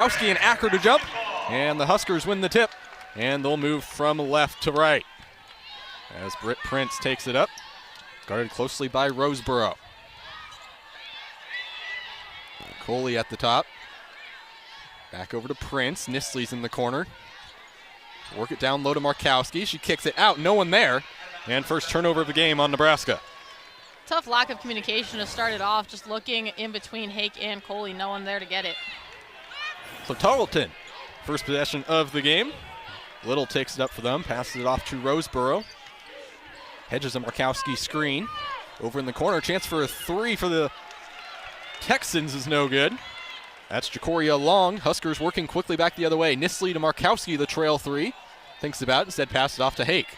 and Acker to jump, and the Huskers win the tip, and they'll move from left to right. As Britt Prince takes it up, guarded closely by Roseboro. Coley at the top. Back over to Prince. Nisley's in the corner. Work it down low to Markowski. She kicks it out, no one there. And first turnover of the game on Nebraska. Tough lack of communication to start it off, just looking in between Hake and Coley, no one there to get it. So Tarleton, first possession of the game. Little takes it up for them, passes it off to Roseboro. Hedges a Markowski screen. Over in the corner, chance for a three for the Texans is no good. That's Jacoria Long. Huskers working quickly back the other way. Nisley to Markowski, the trail three. Thinks about it, instead pass it off to Hake.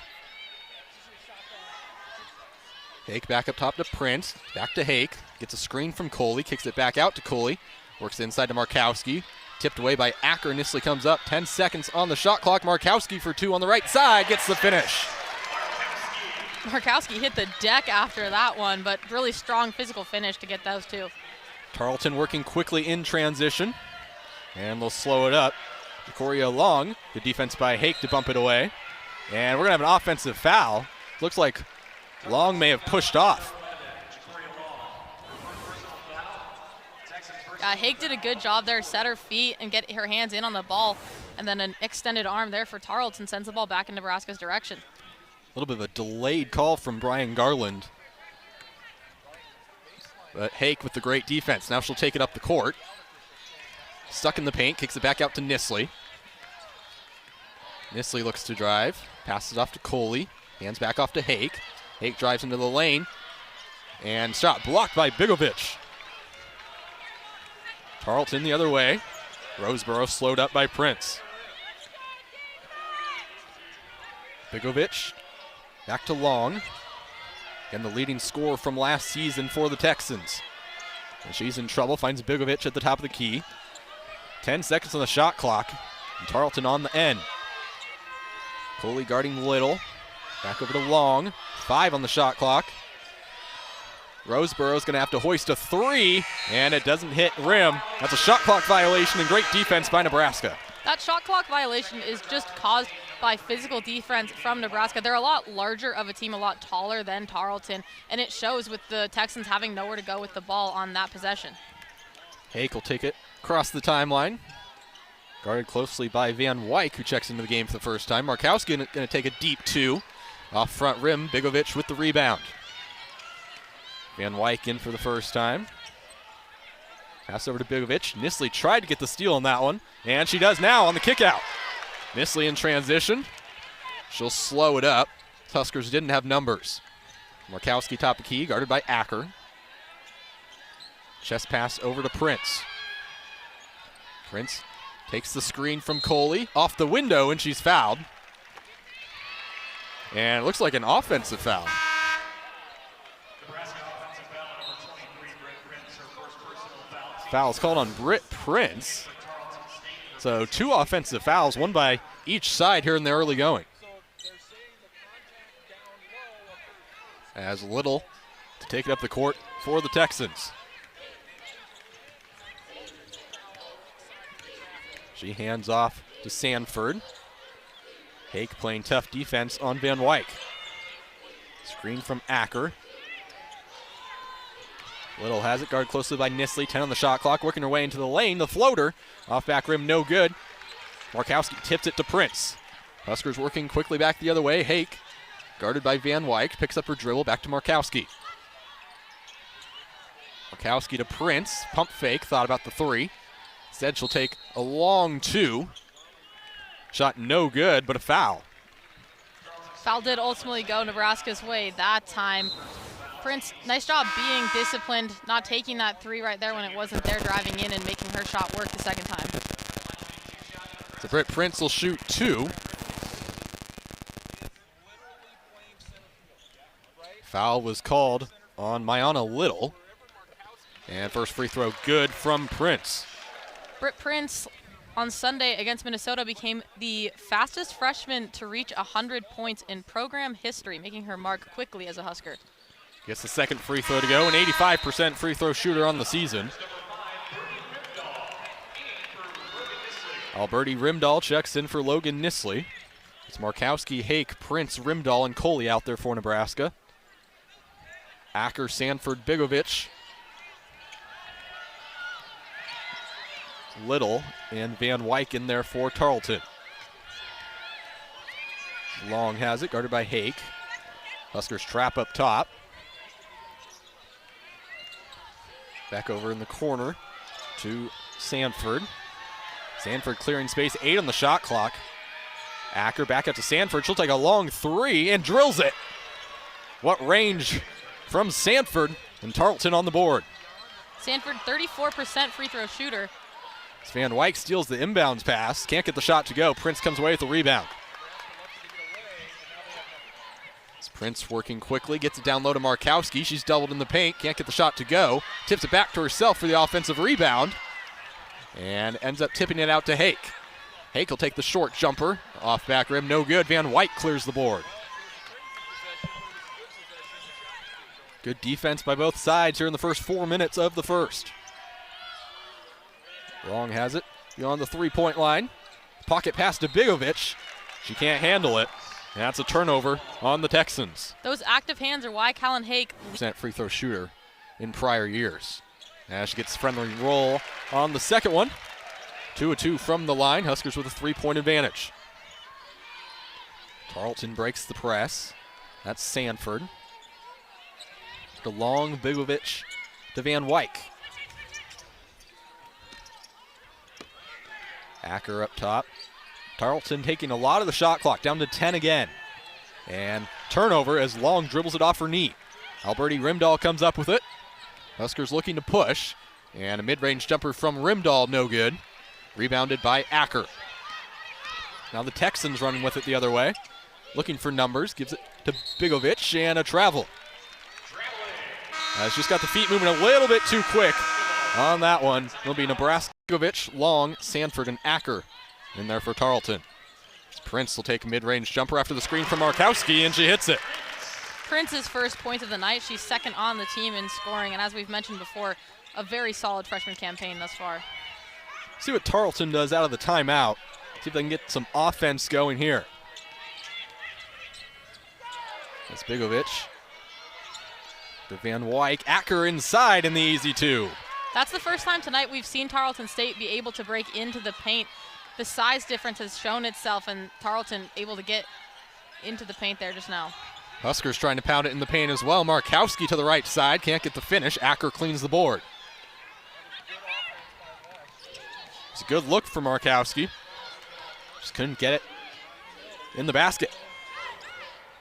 Hake back up top to Prince. Back to Hake. Gets a screen from Coley. Kicks it back out to Coley. Works inside to Markowski. Tipped away by Acker. Nisley comes up. 10 seconds on the shot clock. Markowski for two on the right side. Gets the finish. Markowski hit the deck after that one, but really strong physical finish to get those two. Tarleton working quickly in transition. And they'll slow it up. Jacoria Long. Good defense by Hake to bump it away. And we're going to have an offensive foul. Looks like Long may have pushed off. Hake did a good job there, set her feet and get her hands in on the ball, and then an extended arm there for Tarleton sends the ball back in Nebraska's direction. A little bit of a delayed call from Brian Garland. But Hake with the great defense. Now she'll take it up the court. Stuck in the paint, kicks it back out to Nisley. Nisley looks to drive, passes off to Coley, hands back off to Hake. Hake drives into the lane, and shot blocked by Bigovich. Tarleton the other way. Roseboro slowed up by Prince. Bigovich back to Long. And the leading scorer from last season for the Texans. And she's in trouble, finds Bigovich at the top of the key. 10 seconds on the shot clock. And Tarleton on the end. Coley guarding Little. Back over to Long. 5 on the shot clock. Roseboro's going to have to hoist a three, and it doesn't hit rim. That's a shot clock violation and great defense by Nebraska. That shot clock violation is just caused by physical defense from Nebraska. They're a lot larger of a team, a lot taller than Tarleton, and it shows with the Texans having nowhere to go with the ball on that possession. Hake will take it across the timeline. Guarded closely by Van Wyk, who checks into the game for the first time. Markowski going to take a deep two. Off front rim, Bigovich with the rebound. Van Wyk in for the first time. Pass over to Bigovich. Nisley tried to get the steal on that one, and she does now on the kick out. Nisley in transition. She'll slow it up. Huskers didn't have numbers. Markowski top of key, guarded by Acker. Chest pass over to Prince. Prince takes the screen from Coley. Off the window, and she's fouled. And it looks like an offensive foul. Foul's called on Britt Prince. So 2 offensive fouls, one by each side here in the early going. As Little to take it up the court for the Texans. She hands off to Sanford. Hake playing tough defense on Van Wyk. Screen from Acker. Little has it, guarded closely by Nisley. 10 on the shot clock, working her way into the lane. The floater, off back rim, no good. Markowski tips it to Prince. Huskers working quickly back the other way. Hake, guarded by Van Wyk, picks up her dribble, back to Markowski. Markowski to Prince, pump fake, thought about the three. Instead, she'll take a long two. Shot no good, but a foul. Foul did ultimately go Nebraska's way that time. Prince, nice job being disciplined, not taking that three right there when it wasn't there, driving in and making her shot work the second time. So Britt Prince will shoot 2. Foul was called on Mayana Little. And first free throw good from Prince. Britt Prince on Sunday against Minnesota became the fastest freshman to reach 100 points in program history, making her mark quickly as a Husker. Gets the second free throw to go, an 85% free throw shooter on the season. Alberti Rimdahl checks in for Logan Nisley. It's Markowski, Hake, Prince, Rimdahl, and Coley out there for Nebraska. Acker, Sanford, Bigovich, Little, and Van Wyk in there for Tarleton. Long has it, guarded by Hake. Huskers trap up top. Back over in the corner to Sanford. Sanford clearing space, 8 on the shot clock. Acker back up to Sanford. She'll take a long 3 and drills it. What range from Sanford, and Tarleton on the board. Sanford, 34% free throw shooter. As Van Wyk steals the inbounds pass. Can't get the shot to go. Prince comes away with the rebound. As Prince working quickly, gets it down low to Markowski. She's doubled in the paint. Can't get the shot to go. Tips it back to herself for the offensive rebound. And ends up tipping it out to Hake. Hake will take the short jumper. Off back rim, no good. Van Wyk clears the board. Good defense by both sides here in the first 4 minutes of the first. Long has it beyond the three-point line. Pocket pass to Bigovich. She can't handle it. And that's a turnover on the Texans. Those active hands are why Callan Hake. % free throw shooter in prior years. As she gets friendly roll on the second one. 2 of 2 from the line. Huskers with a 3-point advantage. Tarleton breaks the press. That's Sanford. DeLong, Bigovich to Van Wyk. Acker up top. Tarleton taking a lot of the shot clock, down to 10 again. And turnover as Long dribbles it off her knee. Alberti Rimdahl comes up with it. Huskers looking to push. And a mid-range jumper from Rimdahl, no good. Rebounded by Acker. Now the Texans running with it the other way. Looking for numbers, gives it to Bigovich, and a travel. Has just got the feet moving a little bit too quick on that one. It'll be Nebraska, Bigovich, Long, Sanford, and Acker in there for Tarleton. Prince will take a mid-range jumper after the screen from Markowski, and she hits it. Prince's first point of the night. She's second on the team in scoring, and as we've mentioned before, a very solid freshman campaign thus far. See what Tarleton does out of the timeout. See if they can get some offense going here. That's Bigovich. To Van Wyk. Acker inside in the easy 2. That's the first time tonight we've seen Tarleton State be able to break into the paint. The size difference has shown itself, and Tarleton able to get into the paint there just now. Huskers trying to pound it in the paint as well. Markowski to the right side. Can't get the finish. Acker cleans the board. It's a good look for Markowski. Just couldn't get it in the basket.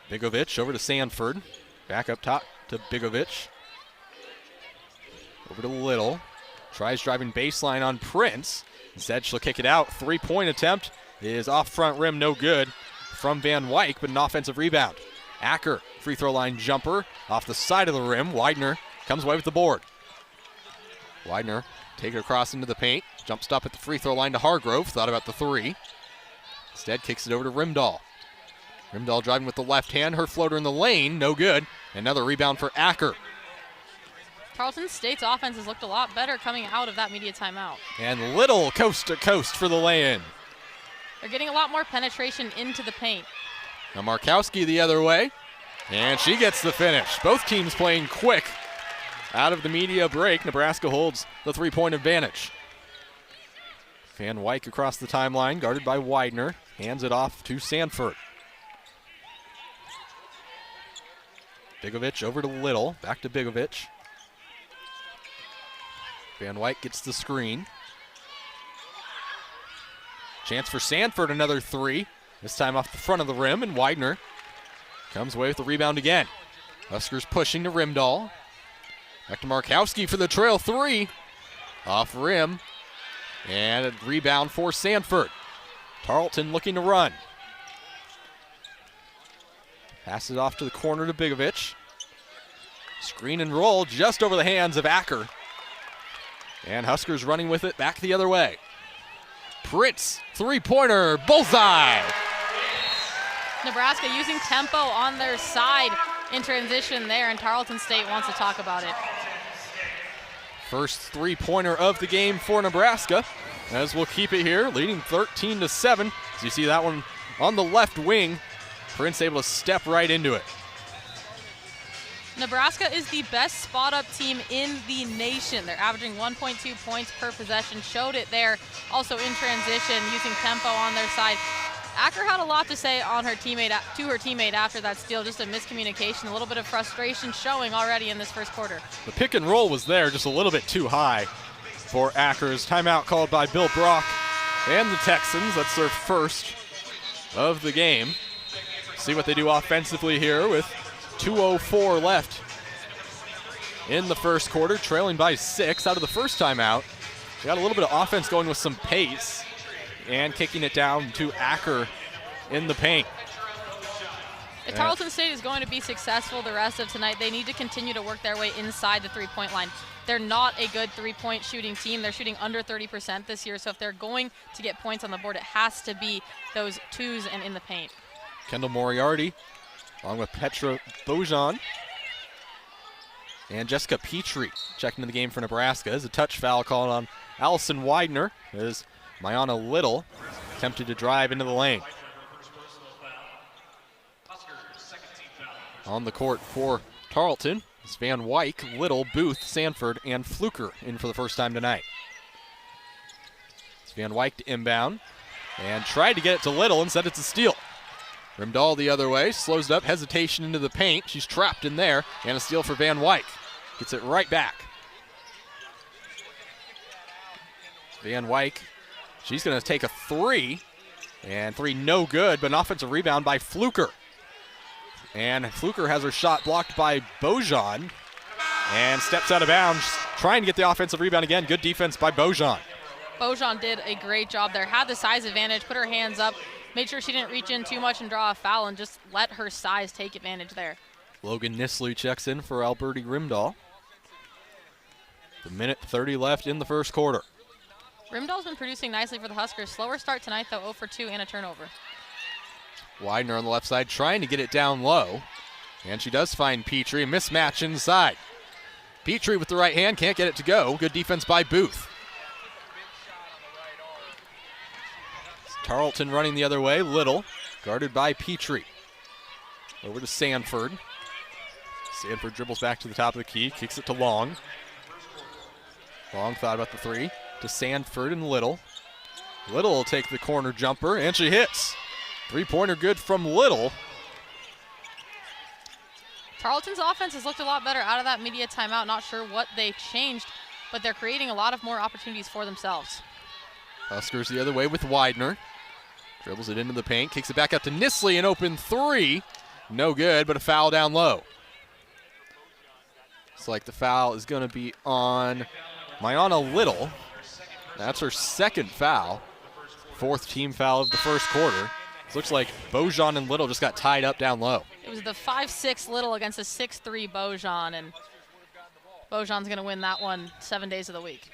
Bigovich over to Sanford. Back up top to Bigovich. Over to Little. Tries driving baseline on Prince. Instead, she'll kick it out. 3-point attempt is off front rim, no good from Van Wyk, but an offensive rebound. Acker, free throw line jumper off the side of the rim. Widener comes away with the board. Widener take it across into the paint. Jump stop at the free throw line to Hargrove. Thought about the 3. Instead, kicks it over to Rimdahl. Rimdahl driving with the left hand. Her floater in the lane, no good. Another rebound for Acker. Tarleton State's offense has looked a lot better coming out of that media timeout. And Little coast to coast for the lay-in. They're getting a lot more penetration into the paint. Now Markowski the other way, and she gets the finish. Both teams playing quick. Out of the media break, Nebraska holds the 3-point advantage. Van Wyk across the timeline, guarded by Widener. Hands it off to Sanford. Bigovich over to Little, back to Bigovich. Van Wyk gets the screen. Chance for Sanford, another 3. This time off the front of the rim, and Widener comes away with the rebound again. Huskers pushing to Rimdahl. Back to Markowski for the trail 3. Off rim, and a rebound for Sanford. Tarleton looking to run. Passes off to the corner to Bigovich. Screen and roll just over the hands of Acker. And Huskers running with it back the other way. Prince, 3-pointer, bullseye. Nebraska using tempo on their side in transition there, and Tarleton State wants to talk about it. First 3-pointer of the game for Nebraska. as we'll keep it here, leading 13-7. As you see that one on the left wing, Prince able to step right into it. Nebraska is the best spot-up team in the nation. They're averaging 1.2 points per possession. Showed it there. Also in transition, using tempo on their side. Acker had a lot to say on her teammate after that steal. Just a miscommunication, a little bit of frustration showing already in this first quarter. The pick and roll was there, just a little bit too high for Acker's. Timeout called by Bill Brock and the Texans. That's their first of the game. See what they do offensively here with 2:04 left in the first quarter, trailing by 6 out of the first timeout. They got a little bit of offense going with some pace and kicking it down to Acker in the paint. If Tarleton State is going to be successful the rest of tonight, they need to continue to work their way inside the three-point line. They're not a good three-point shooting team. They're shooting under 30% this year, so if they're going to get points on the board, it has to be those twos and in the paint. Kendall Moriarty, along with Petra Bojan and Jessica Petrie checking into the game for Nebraska. As a touch foul called on Allison Widener as Mayana Little attempted to drive into the lane. On the court for Tarleton is Van Wyk, Little, Booth, Sanford, and Fluker in for the first time tonight. It's Van Wyk to inbound and tried to get it to Little, instead it's a steal. Rimdahl the other way, slows it up, hesitation into the paint. She's trapped in there, and a steal for Van Wyk. Gets it right back. Van Wyk, she's going to take a three, and three no good, but an offensive rebound by Fluker. And Fluker has her shot blocked by Bojan, and steps out of bounds, trying to get the offensive rebound again. Good defense by Bojan. Bojan did a great job there, had the size advantage, put her hands up, made sure she didn't reach in too much and draw a foul, and just let her size take advantage there. Logan Nisley checks in for Alberti Rimdahl. The minute 30 left in the first quarter. Rimdahl's been producing nicely for the Huskers. Slower start tonight, though, 0 for 2 and a turnover. Widener on the left side trying to get it down low. And she does find Petrie, a mismatch inside. Petrie with the right hand, can't get it to go. Good defense by Booth. Tarleton running the other way, Little, guarded by Petrie. Over to Sanford. Sanford dribbles back to the top of the key, kicks it to Long. Long thought about the three, to Sanford and Little. Little will take the corner jumper, and she hits. Three-pointer good from Little. Tarleton's offense has looked a lot better out of that media timeout. Not sure what they changed, but they're creating a lot of more opportunities for themselves. Huskers the other way with Widener. Dribbles it into the paint, kicks it back up to Nisley, an open three. No good, but a foul down low. Looks like the foul is going to be on Mayana Little. That's her second foul. Fourth team foul of the first quarter. It looks like Bojan and Little just got tied up down low. It was the 5'6" Little against the 6'3" Bojan, and Bojan's going to win that one 7 days of the week.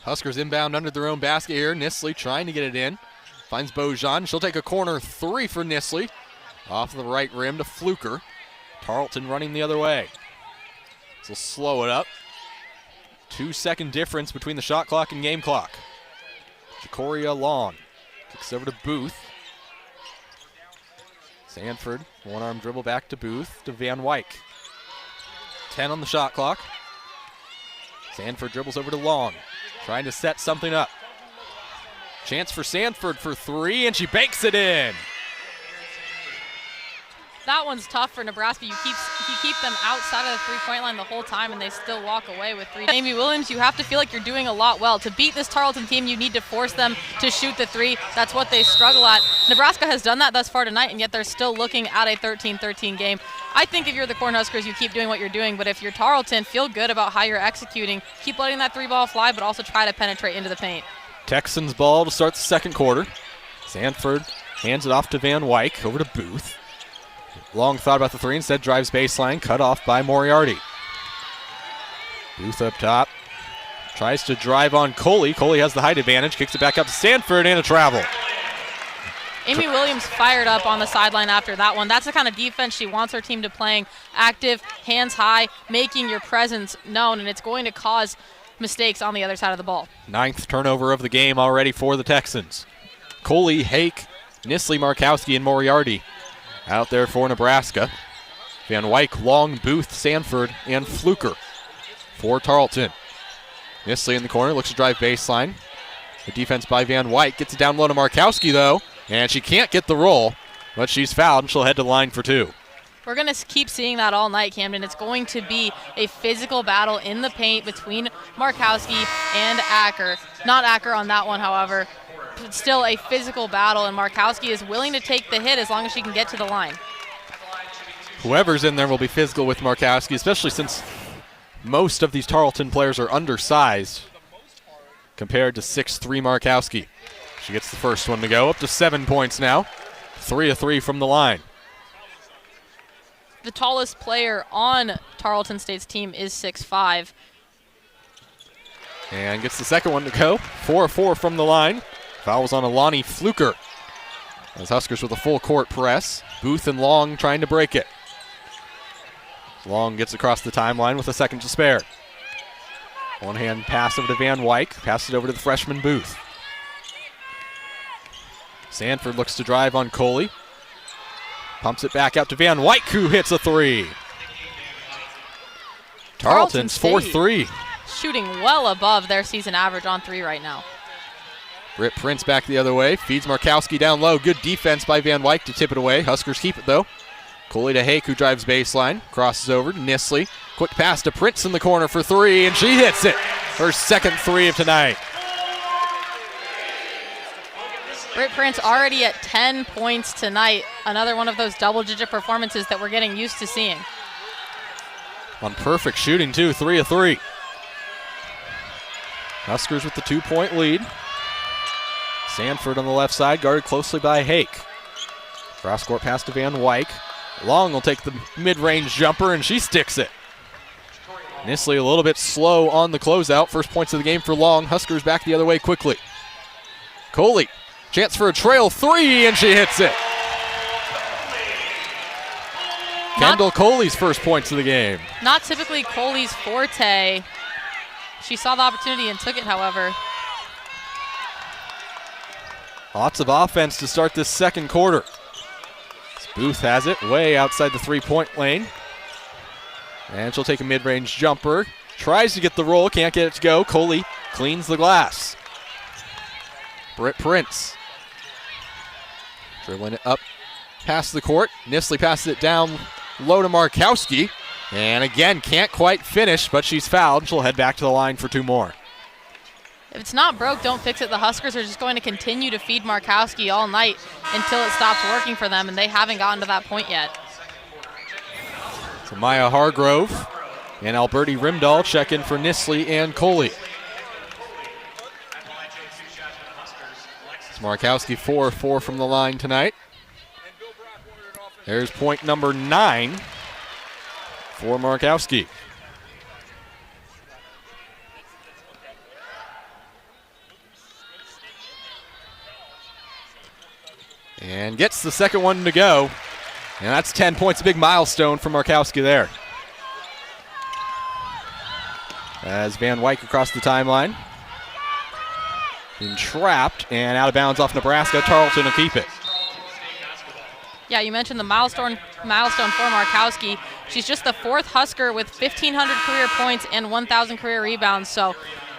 Huskers inbound under their own basket here. Nisley trying to get it in. Finds Bojan. She'll take a corner three for Nisley. Off the right rim to Fluker. Tarleton running the other way. So slow it up. 2-second difference between the shot clock and game clock. Jacoria Long kicks over to Booth. Sanford, one-arm dribble back to Booth to Van Wyk. 10 on the shot clock. Sanford dribbles over to Long, trying to set something up. Chance for Sanford for three, and she banks it in. That one's tough for Nebraska. You keep them outside of the three-point line the whole time, and they still walk away with three. Amy Williams, you have to feel like you're doing a lot well. To beat this Tarleton team, you need to force them to shoot the three. That's what they struggle at. Nebraska has done that thus far tonight, and yet they're still looking at a 13-13 game. I think if you're the Cornhuskers, you keep doing what you're doing, but if you're Tarleton, feel good about how you're executing. Keep letting that three ball fly, but also try to penetrate into the paint. Texans ball to start the second quarter. Sanford hands it off to Van Wyk, over to Booth. Long thought about the three, instead drives baseline, cut off by Moriarty. Booth up top, tries to drive on Coley. Coley has the height advantage, kicks it back up to Sanford, and a travel. Amy Williams fired up on the sideline after that one. That's the kind of defense she wants her team to playing. Active, hands high, making your presence known, and it's going to cause mistakes on the other side of the ball. 9th turnover of the game already for the Texans. Coley, Hake, Nisley, Markowski, and Moriarty out there for Nebraska. Van Wyk, Long, Booth, Sanford, and Fluker for Tarleton. Nisley in the corner, looks to drive baseline. The defense by Van Wyk gets it down low to Markowski, though, and she can't get the roll, but she's fouled, and she'll head to the line for 2. We're going to keep seeing that all night, Camden. It's going to be a physical battle in the paint between Markowski and Acker. Not Acker on that one, however. It's still a physical battle, and Markowski is willing to take the hit as long as she can get to the line. Whoever's in there will be physical with Markowski, especially since most of these Tarleton players are undersized compared to 6'3" Markowski. She gets the first one to go, up to 7 points now. 3 of 3 from the line. The tallest player on Tarleton State's team is 6'5". And gets the second one to go. 4 of 4 from the line. Foul was on Alani Fluker. As Huskers with a full court press. Booth and Long trying to break it. Long gets across the timeline with a second to spare. One-hand pass over to Van Wyk. Passes it over to the freshman Booth. Sanford looks to drive on Coley. Pumps it back out to Van Wyk, who hits a 3. Tarleton's 4-3. Shooting well above their season average on 3 right now. Britt Prince back the other way. Feeds Markowski down low. Good defense by Van Wyk to tip it away. Huskers keep it, though. Coley to Hake, who drives baseline. Crosses over to Nisley. Quick pass to Prince in the corner for 3, and she hits it. Her second 3 of tonight. Britt Prince already at 10 points tonight. Another one of those double-digit performances that we're getting used to seeing. On perfect shooting, too. 3 of 3. Huskers with the 2-point lead. Sanford on the left side, guarded closely by Hake. Cross-court pass to Van Wyk. Long will take the mid-range jumper, and she sticks it. Nisley a little bit slow on the closeout. First points of the game for Long. Huskers back the other way quickly. Coley, chance for a trail 3, and she hits it. Kendall Coley's first points of the game. Not typically Coley's forte. She saw the opportunity and took it, however. Lots of offense to start this second quarter. Booth has it way outside the 3-point lane. And she'll take a mid-range jumper. Tries to get the roll, can't get it to go. Coley cleans the glass. Britt Prince. Dribbling it up past the court. Nisley passes it down low to Markowski. And again, can't quite finish, but she's fouled. She'll head back to the line for 2 more. If it's not broke, don't fix it. The Huskers are just going to continue to feed Markowski all night until it stops working for them, and they haven't gotten to that point yet. So Maya Hargrove and Alberti Rimdahl check in for Nisley and Coley. It's Markowski 4 of 4 from the line tonight. There's point number 9 for Markowski. And gets the second one to go. And that's 10 points, a big milestone for Markowski there. As Van Wyk across the timeline. Been trapped and out of bounds off Nebraska. Tarleton will keep it. Yeah, you mentioned the milestone for Markowski. She's just the 4th Husker with 1,500 career points and 1,000 career rebounds. So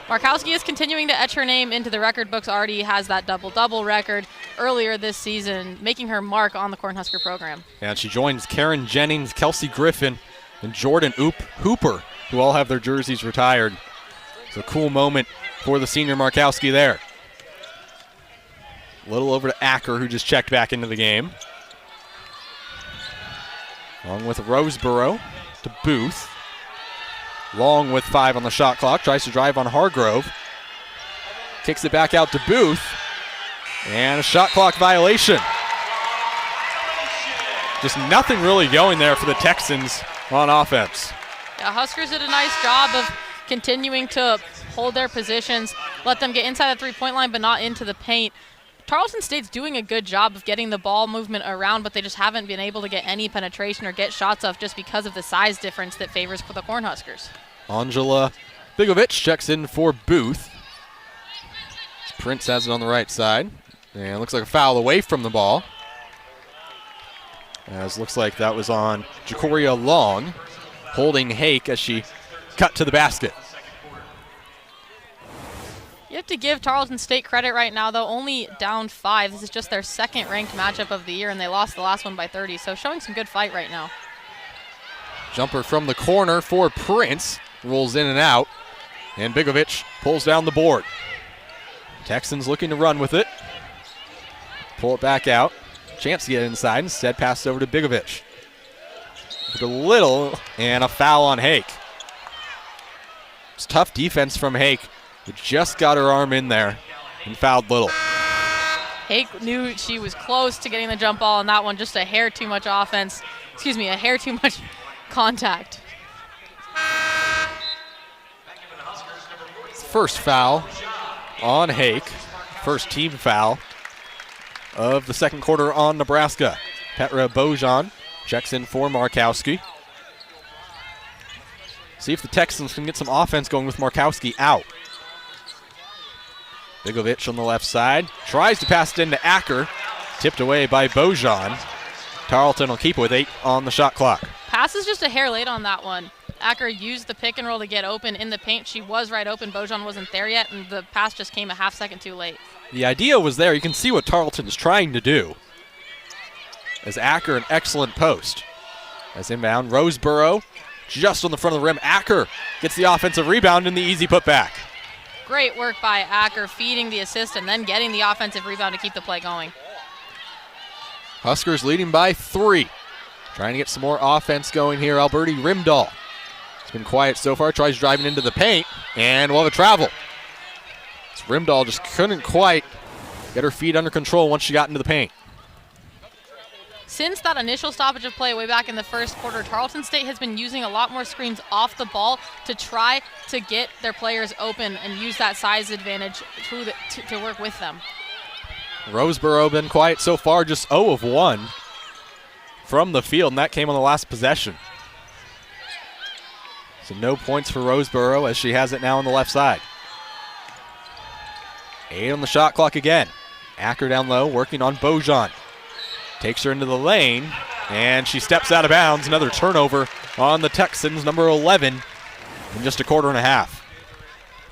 Markowski is continuing to etch her name into the record books. Already has that double-double record earlier this season, making her mark on the Cornhusker program. And she joins Karen Jennings, Kelsey Griffin, and Jordan Hooper, who all have their jerseys retired. So cool moment for the senior Markowski there. A little over to Acker, who just checked back into the game. Along with Roseboro to Booth. Long with 5 on the shot clock. Tries to drive on Hargrove. Kicks it back out to Booth. And a shot clock violation. Just nothing really going there for the Texans on offense. Yeah, Huskers did a nice job of continuing to hold their positions, let them get inside the 3-point line but not into the paint. Tarleton State's doing a good job of getting the ball movement around, but they just haven't been able to get any penetration or get shots off just because of the size difference that favors the Cornhuskers. Angela Bigovic checks in for Booth. Prince has it on the right side. And looks like a foul away from the ball. As looks like that was on Jacoria Long, holding Hake as she cut to the basket. You have to give Tarleton State credit right now, though. Only down 5. This is just their second ranked matchup of the year, and they lost the last one by 30. So showing some good fight right now. Jumper from the corner for Prince. Rolls in and out. And Bigovic pulls down the board. Texans looking to run with it. Pull it back out. Chance to get inside. Instead, pass over to Bigovic. With a little, and a foul on Hake. It's tough defense from Hake, who just got her arm in there and fouled Little. Hake knew she was close to getting the jump ball on that one. Just a hair too much offense. Excuse me, a hair too much contact. First foul on Hake. First team foul of the second quarter on Nebraska. Petra Bojan checks in for Markowski. See if the Texans can get some offense going with Markowski out. Bigovic on the left side. Tries to pass it into Acker. Tipped away by Bojan. Tarleton will keep with 8 on the shot clock. Pass is just a hair late on that one. Acker used the pick and roll to get open in the paint. She was right open. Bojan wasn't there yet, and the pass just came a half second too late. The idea was there. You can see what Tarleton is trying to do. As Acker, an excellent post. As inbound, Roseboro just on the front of the rim. Acker gets the offensive rebound and the easy putback. Great work by Acker, feeding the assist and then getting the offensive rebound to keep the play going. Huskers leading by 3. Trying to get some more offense going here. Alberti Rimdahl. It's been quiet so far. Tries driving into the paint, and we'll have a travel. So Rimdahl just couldn't quite get her feet under control once she got into the paint. Since that initial stoppage of play way back in the first quarter, Tarleton State has been using a lot more screens off the ball to try to get their players open and use that size advantage to work with them. Roseboro been quiet so far, just 0 of 1 from the field, and that came on the last possession. So no points for Roseboro as she has it now on the left side. 8 on the shot clock again. Acker down low, working on Bojan. Takes her into the lane, and she steps out of bounds. Another turnover on the Texans, number 11, in just a quarter and a half.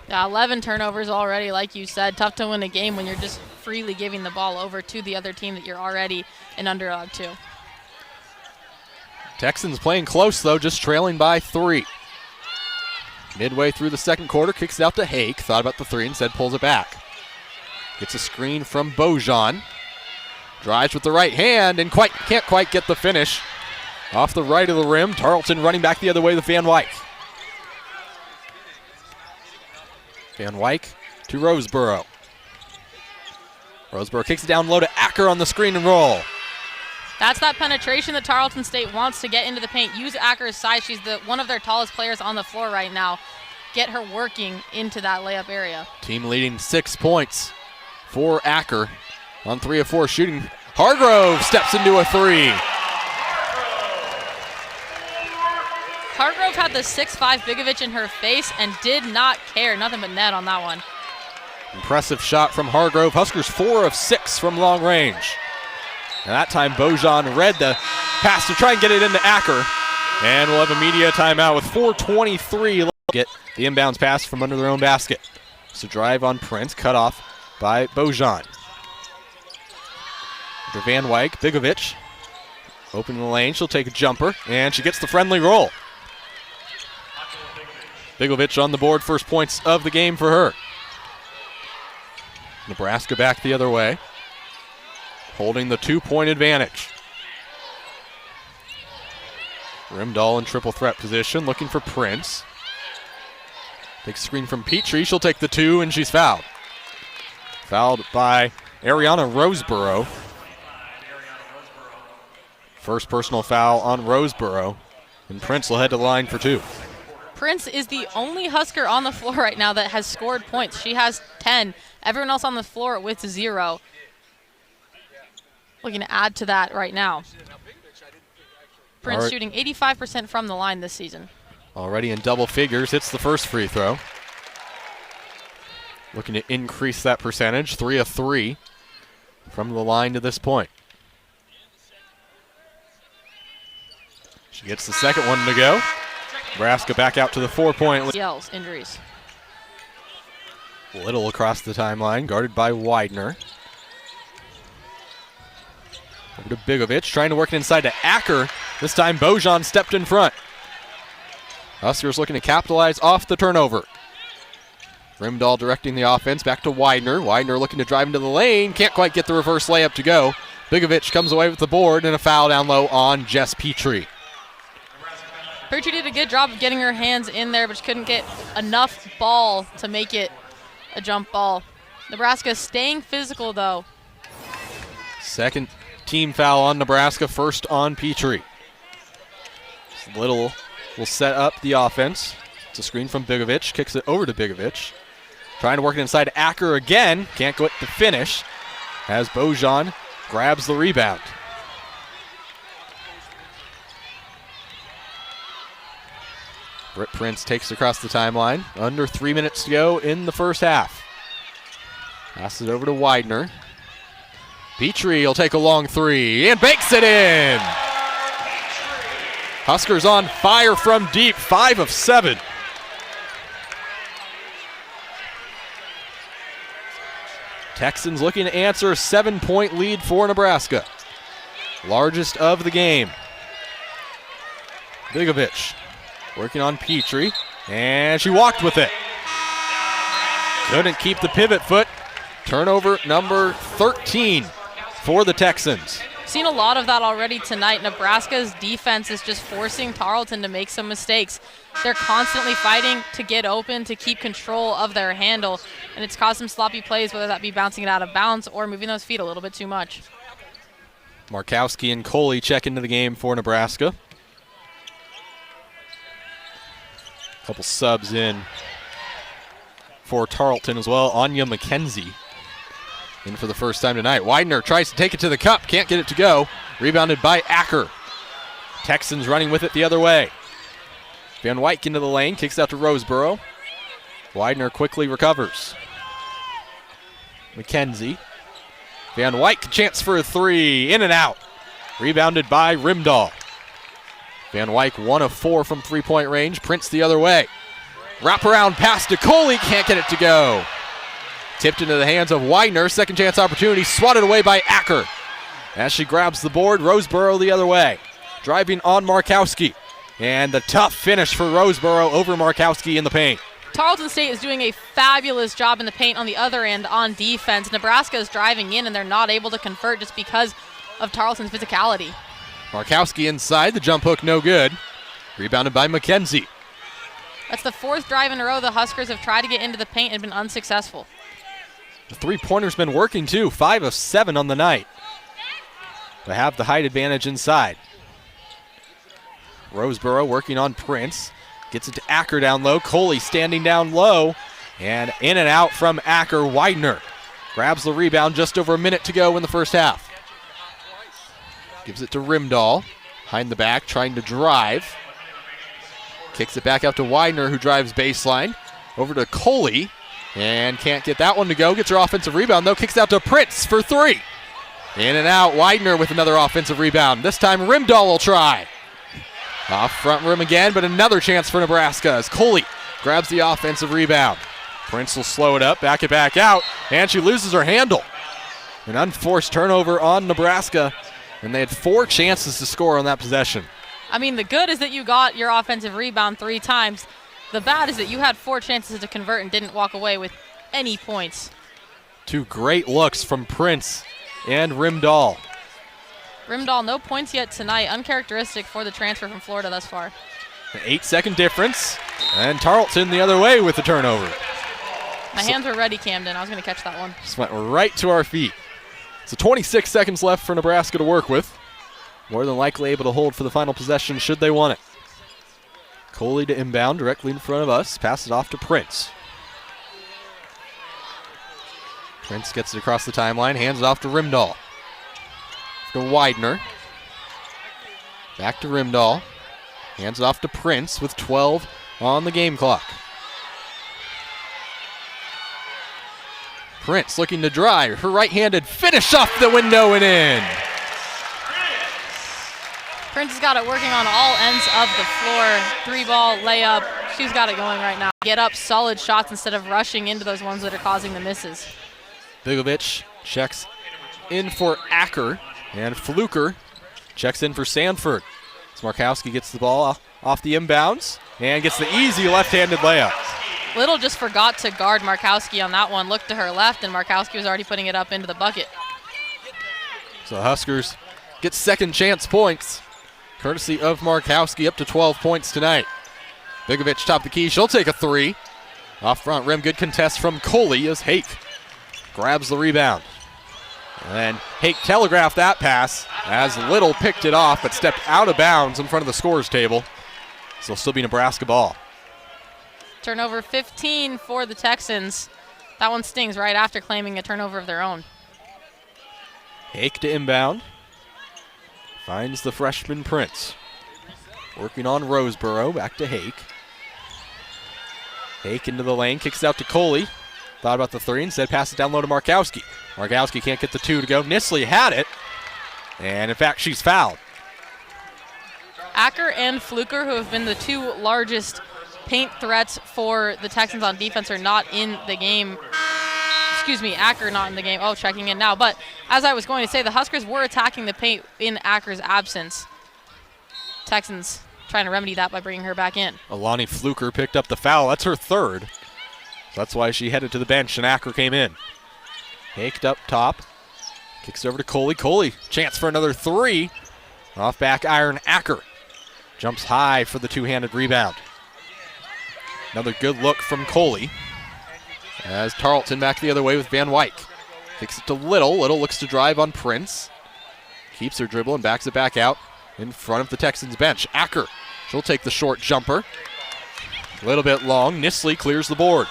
Yeah, 11 turnovers already, like you said. Tough to win a game when you're just freely giving the ball over to the other team that you're already an underdog to. Texans playing close, though, just trailing by 3. Midway through the second quarter, kicks it out to Hake. Thought about the 3, instead pulls it back. Gets a screen from Bojan. Drives with the right hand and can't quite get the finish. Off the right of the rim, Tarleton running back the other way with Van Wyk. Van Wyk to Roseboro. Roseboro kicks it down low to Acker on the screen and roll. That's that penetration that Tarleton State wants to get into the paint. Use Acker's size. She's one of their tallest players on the floor right now. Get her working into that layup area. Team leading 6 points for Acker on 3 of 4 shooting. Hargrove steps into a 3. Hargrove had the 6'5" Bigovic in her face and did not care. Nothing but net on that one. Impressive shot from Hargrove. Huskers 4 of 6 from long range. And that time Bojan read the pass to try and get it into Acker. And we'll have a media timeout with 4:23 left. Get the inbounds pass from under their own basket. So drive on Prince, cut off by Bojan. For Van Wyk, Bigovic. Open the lane, she'll take a jumper, and she gets the friendly roll. Bigovic on the board, first points of the game for her. Nebraska back the other way, holding the 2-point advantage. Rimdahl in triple threat position, looking for Prince. Big screen from Petrie, she'll take the 2, and she's fouled. Fouled by Ariana Roseboro. First personal foul on Roseboro, and Prince will head to the line for 2. Prince is the only Husker on the floor right now that has scored points. She has 10. Everyone else on the floor with 0. Looking to add to that right now. Prince shooting 85% from the line this season. already in double figures, hits the first free throw. Looking to increase that percentage, 3 of 3 from the line to this point. She gets the second one to go. Nebraska back out to the 4-point lead. Yells, injuries. Little across the timeline, guarded by Widener. Over to Bigovic, trying to work it inside to Acker. This time Bojan stepped in front. Huskers looking to capitalize off the turnover. Rimdahl directing the offense, back to Widener. Widener looking to drive into the lane, can't quite get the reverse layup to go. Bigovic comes away with the board and a foul down low on Jess Petrie. Petrie did a good job of getting her hands in there, but she couldn't get enough ball to make it a jump ball. Nebraska staying physical though. Second team foul on Nebraska, first on Petrie. Little will set up the offense. It's a screen from Bigovic, kicks it over to Bigovic. Trying to work it inside to Acker again, can't get the finish as Bojan grabs the rebound. Britt Prince takes it across the timeline. Under 3 minutes to go in the first half. Passes it over to Widener. Petrie will take a long three and banks it in. Huskers on fire from deep, 5 of 7. Texans looking to answer a 7-point lead for Nebraska. Largest of the game. Bigovic working on Petrie, and she walked with it. Couldn't keep the pivot foot. Turnover number 13 for the Texans. Seen a lot of that already tonight. Nebraska's defense is just forcing Tarleton to make some mistakes. They're constantly fighting to get open, to keep control of their handle, and it's caused some sloppy plays, whether that be bouncing it out of bounds or moving those feet a little bit too much. Markowski and Coley check into the game for Nebraska. Couple subs in for Tarleton as well. Anya McKenzie in for the first time tonight. Widener tries to take it to the cup, can't get it to go. Rebounded by Acker. Texans running with it the other way. Van Wyk into the lane, kicks out to Roseboro. Widener quickly recovers. McKenzie. Van Wyk, chance for a three, in and out. Rebounded by Rimdahl. Van Wyk 1 of 4 from 3-point range. Prince the other way. Wraparound pass to Coley, can't get it to go. Tipped into the hands of Widener. Second chance opportunity, swatted away by Acker. As she grabs the board, Roseboro the other way. Driving on Markowski. And the tough finish for Roseboro over Markowski in the paint. Tarleton State is doing a fabulous job in the paint on the other end on defense. Nebraska is driving in, and they're not able to convert just because of Tarleton's physicality. Markowski inside, the jump hook no good. Rebounded by McKenzie. That's the 4th drive in a row the Huskers have tried to get into the paint and been unsuccessful. The three-pointer's been working too, 5 of 7 on the night. They have the height advantage inside. Roseboro working on Prince. Gets it to Acker down low. Coley standing down low. And in and out from Acker. Widener grabs the rebound, just over a minute to go in the first half. Gives it to Rimdahl. Behind the back, trying to drive. Kicks it back out to Widener, who drives baseline. Over to Coley. And can't get that one to go. Gets her offensive rebound, though. Kicks out to Prince for 3. In and out. Widener with another offensive rebound. This time Rimdahl will try. Off front rim again, but another chance for Nebraska as Coley grabs the offensive rebound. Prince will slow it up, back it back out, and she loses her handle. An unforced turnover on Nebraska, and they had 4 chances to score on that possession. I mean, the good is that you got your offensive rebound 3 times. The bad is that you had 4 chances to convert and didn't walk away with any points. 2 great looks from Prince and Rimdahl. Rimdahl, no points yet tonight. Uncharacteristic for the transfer from Florida thus far. An 8-second difference, and Tarleton the other way with the turnover. My hands were ready, Camden. I was going to catch that one. Just went right to our feet. So 26 seconds left for Nebraska to work with. More than likely able to hold for the final possession should they want it. Coley to inbound directly in front of us. Pass it off to Prince. Prince gets it across the timeline, hands it off to Rimdahl. To Widener. Back to Rimdahl. Hands it off to Prince with 12 on the game clock. Prince looking to drive. Her right-handed finish off the window and in. Prince has got it working on all ends of the floor. 3-ball layup. She's got it going right now. Get up solid shots instead of rushing into those ones that are causing the misses. Bigovic checks in for Acker, and Fluker checks in for Sanford. Markowski gets the ball off the inbounds and gets the easy left-handed layup. Little just forgot to guard Markowski on that one. Looked to her left, and Markowski was already putting it up into the bucket. So the Huskers get second chance points, courtesy of Markowski, up to 12 points tonight. Bigovic top the key. She'll take a three. Off front rim, good contest from Coley as Hake grabs the rebound. And then Hake telegraphed that pass as Little picked it off but stepped out of bounds in front of the scorer's table. So it'll still be Nebraska ball. Turnover 15 for the Texans. That one stings right after claiming a turnover of their own. Hake to inbound. Finds the freshman Prince. Working on Roseboro, back to Hake. Hake into the lane, kicks it out to Coley. Thought about the three, instead pass it down low to Markowski. Markowski can't get the two to go. Nisley had it, and in fact, she's fouled. Acker and Fluker, who have been the two largest paint threats for the Texans on defense, are not in the game. Excuse me, Acker not in the game. Oh, checking in now. But as I was going to say, the Huskers were attacking the paint in Acker's absence. Texans trying to remedy that by bringing her back in. Alani Fluker picked up the foul. That's her third. So that's why she headed to the bench, and Acker came in. Haked up top. Kicks over to Coley. Coley, chance for another three. Off back iron, Acker. Jumps high for the two-handed rebound. Another good look from Coley. As Tarleton back the other way with Van Wyk. Kicks it to Little. Little looks to drive on Prince. Keeps her dribble and backs it back out in front of the Texans bench. Acker, she'll take the short jumper. A little bit long. Nisley clears the board.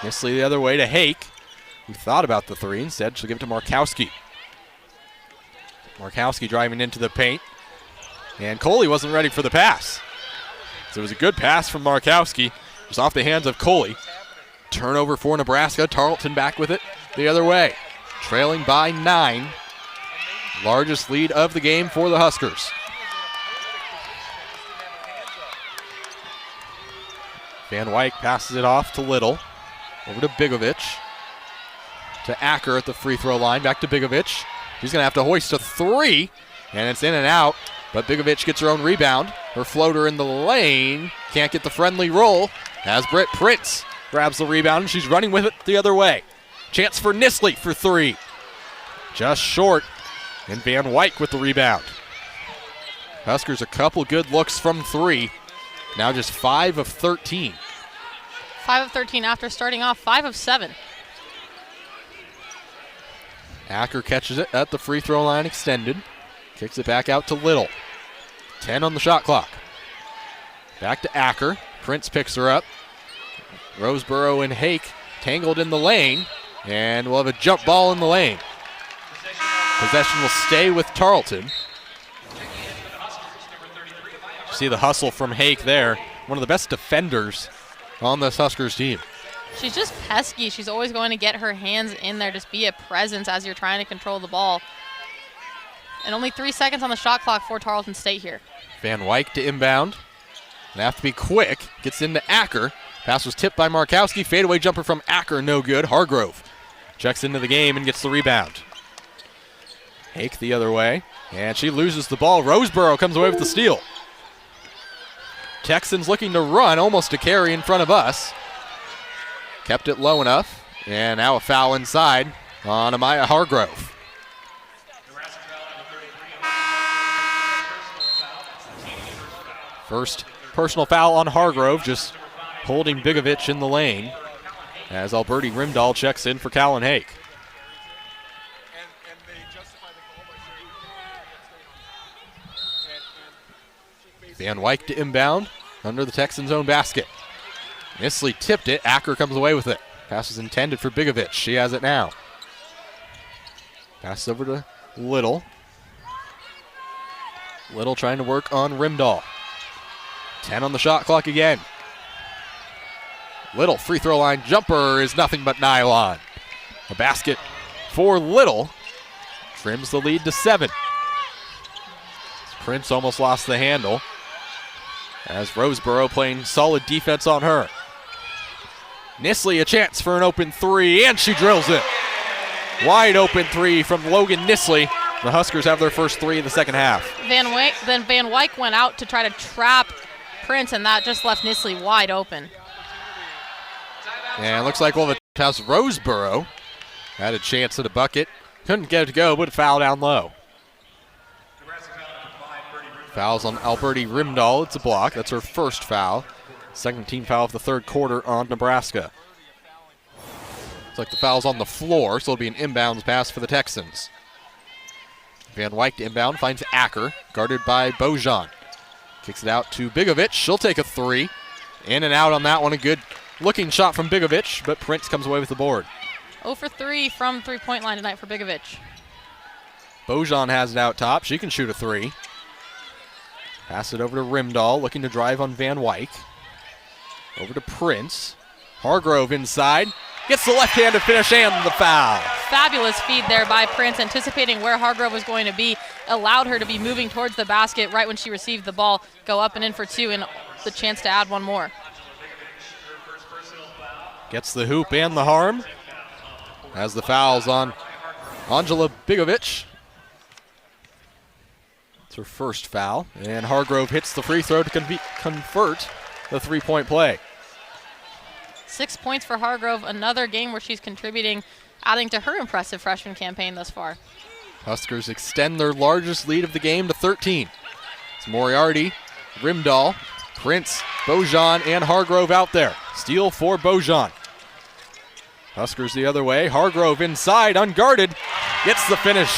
Nisley the other way to Hake, who thought about the three. Instead, she'll give it to Markowski. Markowski driving into the paint. And Coley wasn't ready for the pass. So it was a good pass from Markowski. Just off the hands of Coley. Turnover for Nebraska. Tarleton back with it the other way. Trailing by 9. Largest lead of the game for the Huskers. Van Wyk passes it off to Little. Over to Bigovic. To Acker at the free throw line. Back to Bigovic. She's going to have to hoist a three. And it's in and out. But Bigovic gets her own rebound. Her floater in the lane. Can't get the friendly roll. As Britt Prince grabs the rebound. And she's running with it the other way. Chance for Nisley for three. Just short. And Van Wyk with the rebound. Huskers a couple good looks from three. Now just 5 of 13. 5 of 13 after starting off 5 of 7. Acker catches it at the free throw line extended. Kicks it back out to Little. 10 on the shot clock. Back to Acker. Prince picks her up. Roseboro and Hake tangled in the lane. And we'll have a jump ball in the lane. Possession will stay with Tarleton. You see the hustle from Hake there. One of the best defenders on this Huskers team. She's just pesky. She's always going to get her hands in there, just be a presence as you're trying to control the ball. And only 3 seconds on the shot clock for Tarleton State here. Van Wyk to inbound. They have to be quick. Gets into Acker. Pass was tipped by Markowski. Fadeaway jumper from Acker, no good. Hargrove checks into the game and gets the rebound. Hake the other way. And she loses the ball. Roseboro comes away with the steal. Texans looking to run, almost a carry in front of us. Kept it low enough. And now a foul inside on Amaya Hargrove. First personal foul on Hargrove, just holding Bigovic in the lane as Alberti Rimdahl checks in for Callan Hake. Van Wyk to inbound under the Texans' own basket. Nisley tipped it. Acker comes away with it. Pass was intended for Bigovic. She has it now. Pass over to Little. Little trying to work on Rimdahl. 10 on the shot clock again. Little free throw line jumper is nothing but nylon. A basket for Little trims the lead to 7. Prince almost lost the handle as Roseboro playing solid defense on her. Nisley a chance for an open 3, and she drills it. Wide open 3 from Logan Nisley. The Huskers have their first 3 of the second half. Van Wyk went out to try to trap Prince, and that just left Nisley wide open. And it looks like Roseboro had a chance at a bucket. Couldn't get it to go, but a foul down low. Fouls on Alberti Rimdahl. It's a block. That's her first foul. Second team foul of the third quarter on Nebraska. Looks like the foul's on the floor, so it'll be an inbounds pass for the Texans. Van Wyk to inbound, finds Acker, guarded by Bojan. Kicks it out to Bigovic. She'll take a 3. In and out on that one. A good looking shot from Bigovic, but Prince comes away with the board. 0 for 3 from three-point line tonight for Bigovic. Bojan has it out top. She can shoot a 3. Pass it over to Rimdahl, looking to drive on Van Wyk. Over to Prince. Hargrove inside. Gets the left-handed finish and the foul. Fabulous feed there by Prince, anticipating where Hargrove was going to be. Allowed her to be moving towards the basket right when she received the ball. Go up and in for 2 and the chance to add one more. Gets the hoop and the harm. As the foul's on Angela Bigovic. It's her first foul. And Hargrove hits the free throw to convert the 3-point play. 6 points for Hargrove, another game where she's contributing, adding to her impressive freshman campaign thus far. Huskers extend their largest lead of the game to 13. It's Moriarty, Rimdahl, Prince, Bojan, and Hargrove out there. Steal for Bojan. Huskers the other way. Hargrove inside, unguarded, gets the finish.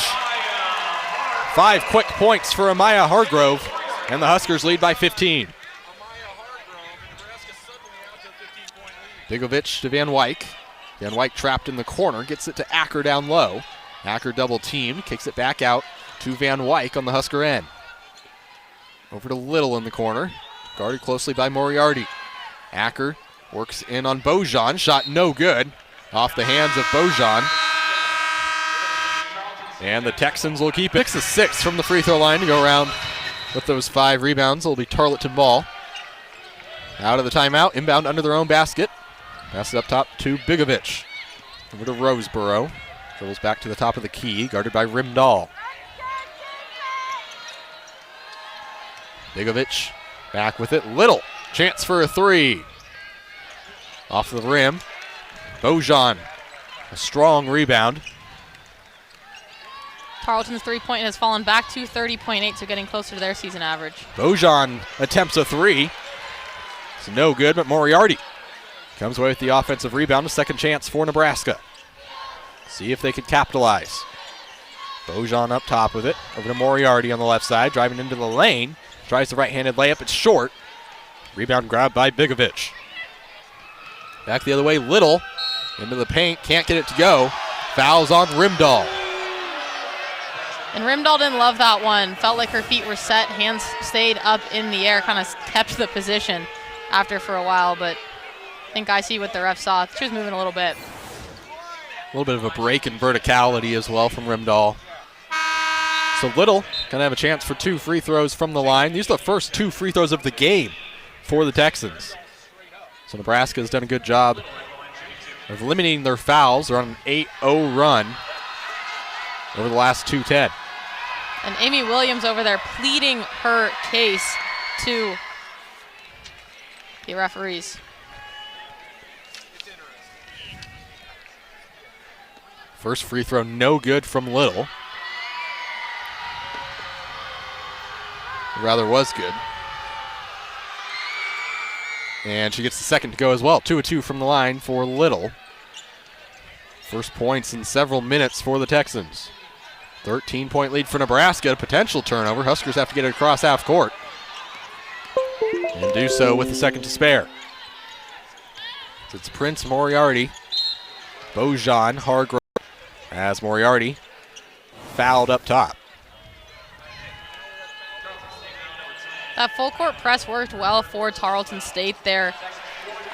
5 quick points for Amaya Hargrove, and the Huskers lead by 15. Bigovic to Van Wyk. Van Wyk trapped in the corner, gets it to Acker down low. Acker double teamed, kicks it back out to Van Wyk on the Husker end. Over to Little in the corner, guarded closely by Moriarty. Acker works in on Bojan, shot no good. Off the hands of Bojan. And the Texans will keep it. 6 of 6 from the free throw line to go around with those 5 rebounds. It'll be Tarleton ball. Out of the timeout, inbound under their own basket. Pass it up top to Bigovic. Over to Roseboro. Dribbles back to the top of the key, guarded by Rimdahl. Bigovic back with it. Little. Chance for a 3. Off the rim. Bojan. A strong rebound. Tarleton's 3-point has fallen back to 30.8, so getting closer to their season average. Bojan attempts a 3. It's no good, but Moriarty comes away with the offensive rebound. A second chance for Nebraska. See if they can capitalize. Bojan up top with it. Over to Moriarty on the left side, driving into the lane. Tries the right-handed layup. It's short. Rebound grabbed by Bigovic. Back the other way, Little into the paint. Can't get it to go. Fouls on Rimdahl. And Rimdahl didn't love that one. Felt like her feet were set. Hands stayed up in the air. Kind of kept the position after for a while, but I think I see what the ref saw. She was moving a little bit. A little bit of a break in verticality as well from Rimdahl. So Little going to have a chance for 2 free throws from the line. These are the first 2 free throws of the game for the Texans. So Nebraska has done a good job of limiting their fouls. They're on an 8-0 run over the last 2-10. And Amy Williams over there pleading her case to the referees. First free throw no good from Little. Rather was good. And she gets the second to go as well. 2 of 2 from the line for Little. First points in several minutes for the Texans. 13-point lead for Nebraska. A potential turnover. Huskers have to get it across half court. And do so with a second to spare. So it's Prince, Moriarty, Bojan, Hargrove, as Moriarty fouled up top. That full court press worked well for Tarleton State there.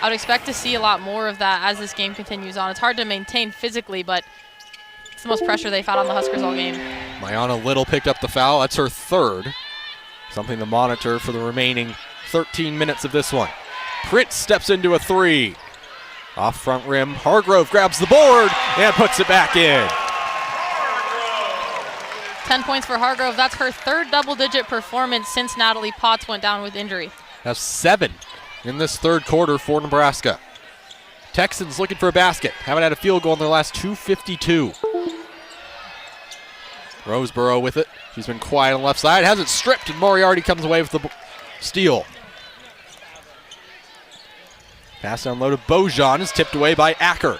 I would expect to see a lot more of that as this game continues on. It's hard to maintain physically, but it's the most pressure they've had on the Huskers all game. Mayana Little picked up the foul. That's her third. Something to monitor for the remaining 13 minutes of this one. Prince steps into a three. Off front rim, Hargrove grabs the board and puts it back in. 10 points for Hargrove. That's her third double-digit performance since Natalie Potts went down with injury. That's 7 in this third quarter for Nebraska. Texans looking for a basket. Haven't had a field goal in their last 2:52. Roseboro with it. She's been quiet on the left side. Has it stripped, and Moriarty comes away with the steal. Pass down low to Bojan is tipped away by Acker.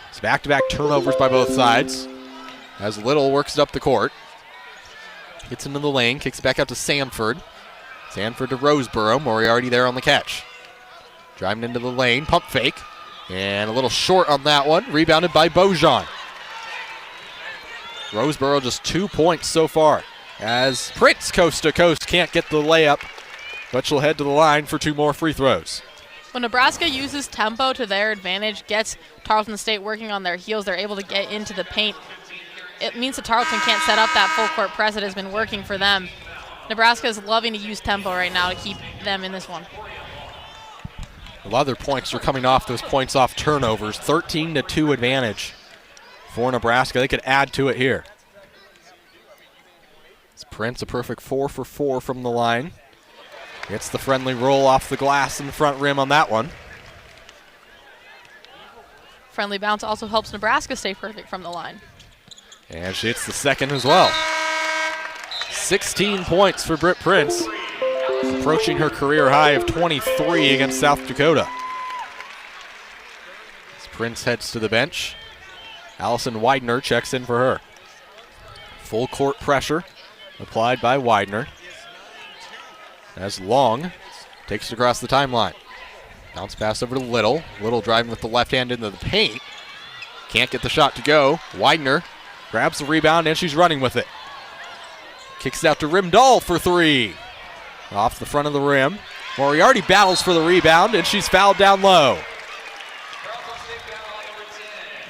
It's back-to-back turnovers by both sides. As Little works it up the court. Gets into the lane, kicks it back out to Sanford. Sanford to Roseboro. Moriarty there on the catch. Driving into the lane, pump fake. And a little short on that one. Rebounded by Bojan. Roseboro just 2 points so far. As Prince coast to coast can't get the layup, but she'll head to the line for 2 more free throws. When Nebraska uses tempo to their advantage, gets Tarleton State working on their heels, they're able to get into the paint. It means that Tarleton can't set up that full court press that has been working for them. Nebraska is loving to use tempo right now to keep them in this one. A lot of their points are coming off those points off turnovers. 13-2 advantage for Nebraska. They could add to it here. It's Prince, a perfect 4 for 4 from the line. Gets the friendly roll off the glass in the front rim on that one. Friendly bounce also helps Nebraska stay perfect from the line. And she hits the second as well. 16 points for Britt Prince, approaching her career high of 23 against South Dakota. As Prince heads to the bench, Allison Widener checks in for her. Full court pressure applied by Widener. As Long takes it across the timeline. Bounce pass over to Little. Little driving with the left hand into the paint. Can't get the shot to go. Widener grabs the rebound and she's running with it. Kicks it out to Rimdahl for 3. Off the front of the rim. Moriarty battles for the rebound and she's fouled down low.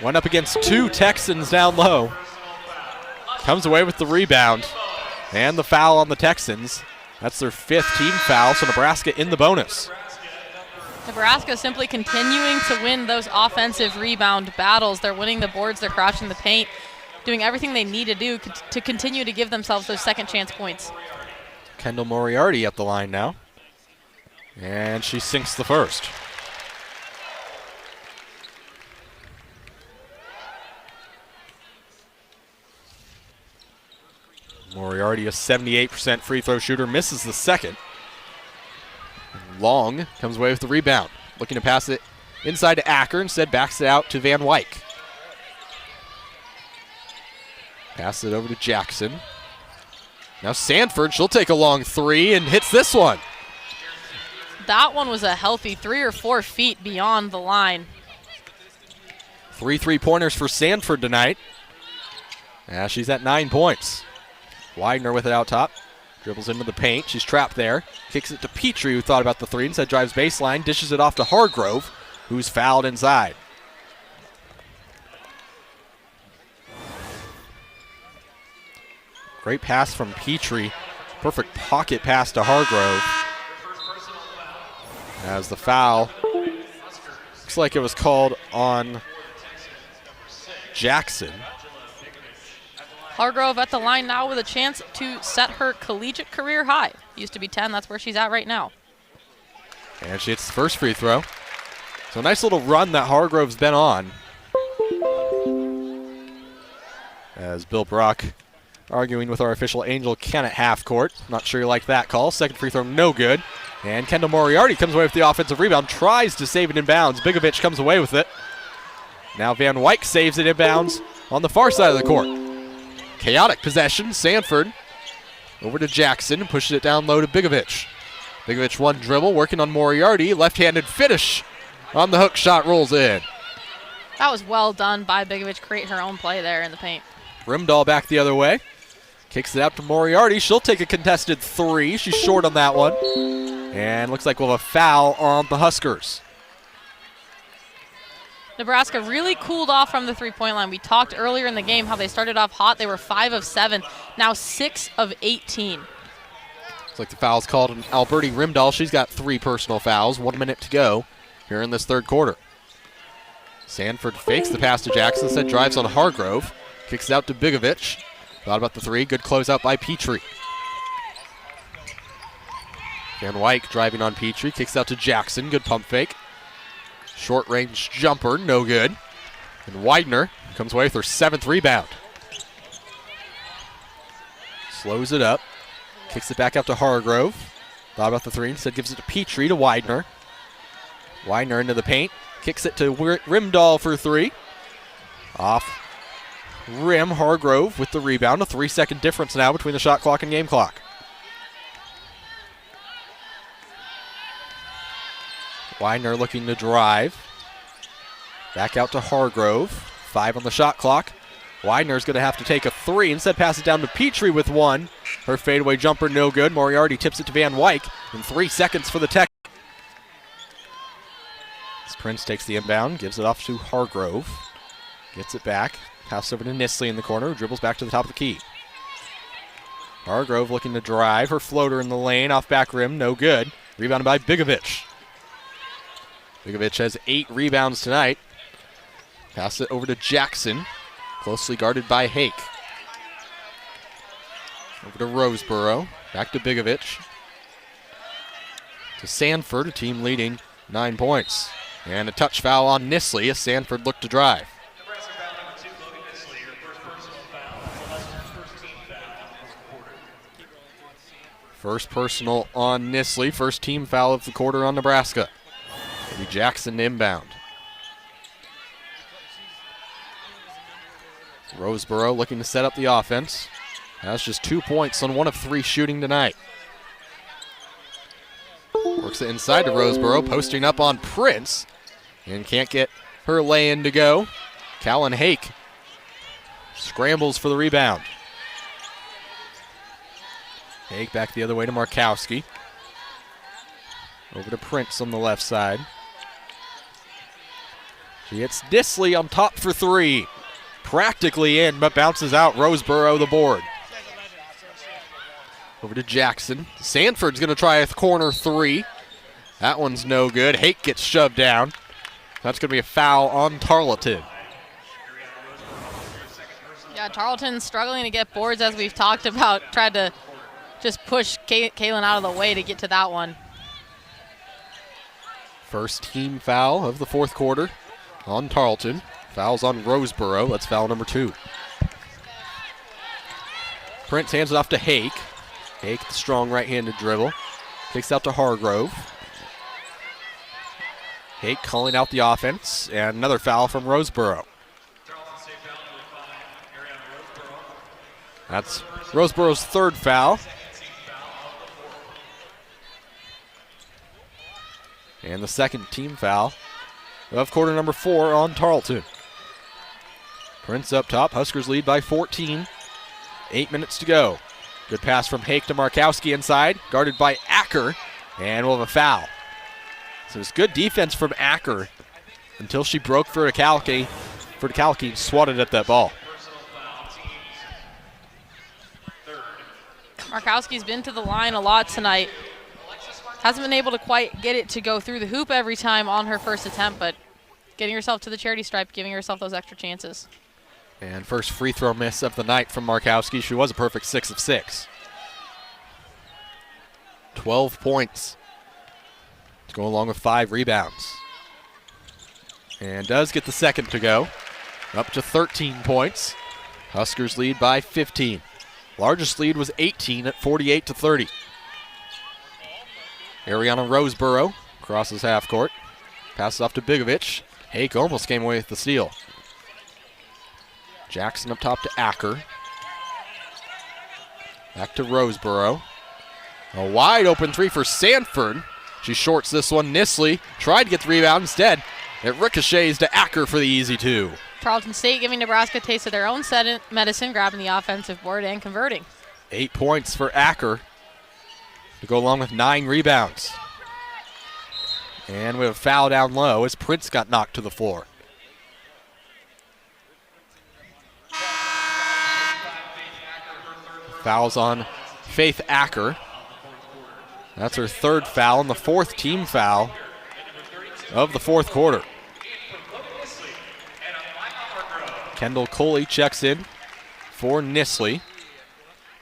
Went up against 2 Texans down low. Comes away with the rebound and the foul on the Texans. That's their 5th team foul, so Nebraska in the bonus. Nebraska simply continuing to win those offensive rebound battles. They're winning the boards, they're crouching the paint, doing everything they need to do to continue to give themselves those second chance points. Kendall Moriarty at the line now. And she sinks the first. Moriarty, a 78% free throw shooter, misses the second. Long comes away with the rebound. Looking to pass it inside to Acker, instead backs it out to Van Wyk. Pass it over to Jackson. Now Sanford, she'll take a long 3 and hits this one. That one was a healthy 3 or 4 feet beyond the line. 3 3-pointers for Sanford tonight. Yeah, she's at 9 points. Widener with it out top. Dribbles into the paint. She's trapped there. Kicks it to Petrie, who thought about the 3. Instead drives baseline. Dishes it off to Hargrove, who's fouled inside. Great pass from Petrie. Perfect pocket pass to Hargrove. As the foul looks like it was called on Jackson. Hargrove at the line now with a chance to set her collegiate career high. Used to be 10, that's where she's at right now. And she hits the first free throw. So a nice little run that Hargrove's been on. As Bill Brock arguing with our official Angel Ken at half court. Not sure you like that call. Second free throw, no good. And Kendall Moriarty comes away with the offensive rebound, tries to save it in bounds. Bigovic comes away with it. Now Van Wyk saves it in bounds on the far side of the court. Chaotic possession, Sanford over to Jackson, pushes it down low to Bigovic. Bigovic one dribble, working on Moriarty, left-handed finish on the hook shot, rolls in. That was well done by Bigovic, create her own play there in the paint. Rimdahl back the other way. Kicks it out to Moriarty. She'll take a contested 3. She's short on that one. And looks like we'll have a foul on the Huskers. Nebraska really cooled off from the three-point line. We talked earlier in the game how they started off hot. They were 5 of 7, now 6 of 18. Looks like the foul's called on Alberti Rimdahl. She's got 3 personal fouls. 1 minute to go here in this third quarter. Sanford fakes the pass to Jackson, instead drives on Hargrove. Kicks it out to Bigovich. Thought about the 3. Good closeout by Petrie. Van Wyk driving on Petrie. Kicks out to Jackson. Good pump fake. Short range jumper. No good. And Widener comes away with her 7th rebound. Slows it up. Kicks it back out to Hargrove. Thought about the 3. Instead gives it to Petrie to Widener. Widener into the paint. Kicks it to Rimdahl for 3. Off rim, Hargrove with the rebound. A 3-second difference now between the shot clock and game clock. Widener looking to drive. Back out to Hargrove. 5 on the shot clock. Widener's going to have to take a 3. Instead pass it down to Petrie with 1. Her fadeaway jumper no good. Moriarty tips it to Van Wyk. And 3 seconds for the Tech. As Prince takes the inbound. Gives it off to Hargrove. Gets it back. Pass over to Nisley in the corner. Dribbles back to the top of the key. Hargrove looking to drive. Her floater in the lane. Off back rim. No good. Rebounded by Bigovich. Bigovich has 8 rebounds tonight. Pass it over to Jackson. Closely guarded by Hake. Over to Roseboro. Back to Bigovich. To Sanford, a team leading 9 points. And a touch foul on Nisley as Sanford looked to drive. First personal on Nisley. First team foul of the quarter on Nebraska. It'll be Jackson inbound. Roseboro looking to set up the offense. Has just 2 points on 1 of 3 shooting tonight. Works it inside to Roseboro, posting up on Prince. And can't get her lay-in to go. Callan Hake scrambles for the rebound. Hake back the other way to Markowski. Over to Prince on the left side. She hits Nisley on top for 3. Practically in, but bounces out. Roseboro the board. Over to Jackson. Sanford's going to try a corner 3. That one's no good. Hake gets shoved down. That's going to be a foul on Tarleton. Yeah, Tarleton's struggling to get boards, as we've talked about. Tried to just push Kaylin out of the way to get to that one. First team foul of the fourth quarter on Tarleton. Fouls on Roseboro. That's foul number 2. Prince hands it off to Hake. Hake, the strong right-handed dribble. Kicks out to Hargrove. Hake calling out the offense. And another foul from Roseboro. That's Roseboro's 3rd foul. And the 2nd team foul of quarter number 4 on Tarleton. Prince up top. Huskers lead by 14. 8 minutes to go. Good pass from Hake to Markowski inside. Guarded by Acker. And we'll have a foul. So it's good defense from Acker until she broke for DeKalki and swatted at that ball. Markowski's been to the line a lot tonight. Hasn't been able to quite get it to go through the hoop every time on her first attempt, but getting herself to the charity stripe, giving herself those extra chances. And first free throw miss of the night from Markowski. She was a perfect 6 of 6. 12 points to go along with 5 rebounds. And does get the 2nd to go. Up to 13 points. Huskers lead by 15. Largest lead was 18 at 48-30. Ariana Roseboro crosses half court. Passes off to Bigovich. Hake almost came away with the steal. Jackson up top to Acker. Back to Roseboro. A wide open 3 for Sanford. She shorts this one. Nisley tried to get the rebound. Instead, it ricochets to Acker for the easy 2. Tarleton State giving Nebraska a taste of their own medicine, grabbing the offensive board and converting. 8 points for Acker to go along with 9 rebounds. And we have a foul down low as Prince got knocked to the floor. Fouls on Faith Acker. That's her 3rd foul and the 4th team foul of the 4th quarter. Kendall Coley checks in for Nisley.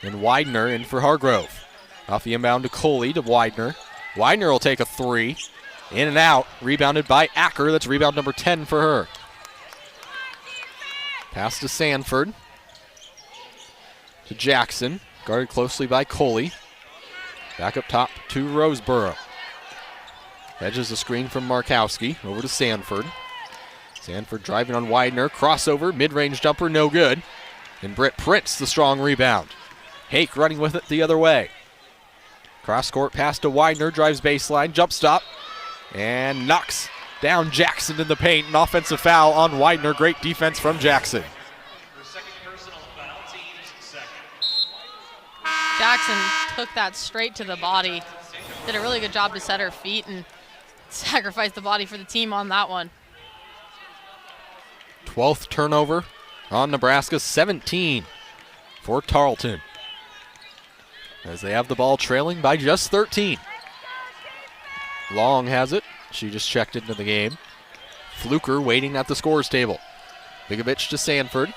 And Widener in for Hargrove. Off the inbound to Coley to Widener. Widener will take a 3. In and out. Rebounded by Acker. That's rebound number 10 for her. Pass to Sanford. To Jackson. Guarded closely by Coley. Back up top to Roseboro. Edges the screen from Markowski. Over to Sanford. Sanford driving on Widener. Crossover. Mid-range jumper. No good. And Britt Prince the strong rebound. Hake running with it the other way. Cross-court pass to Widener. Drives baseline. Jump stop. And knocks down Jackson in the paint. An offensive foul on Widener. Great defense from Jackson. Jackson took that straight to the body. Did a really good job to set her feet and sacrifice the body for the team on that one. 12th turnover on Nebraska. 17 for Tarleton, as they have the ball trailing by just 13. Long has it. She just checked into the game. Fluker waiting at the scores table. Bigovich to Sanford.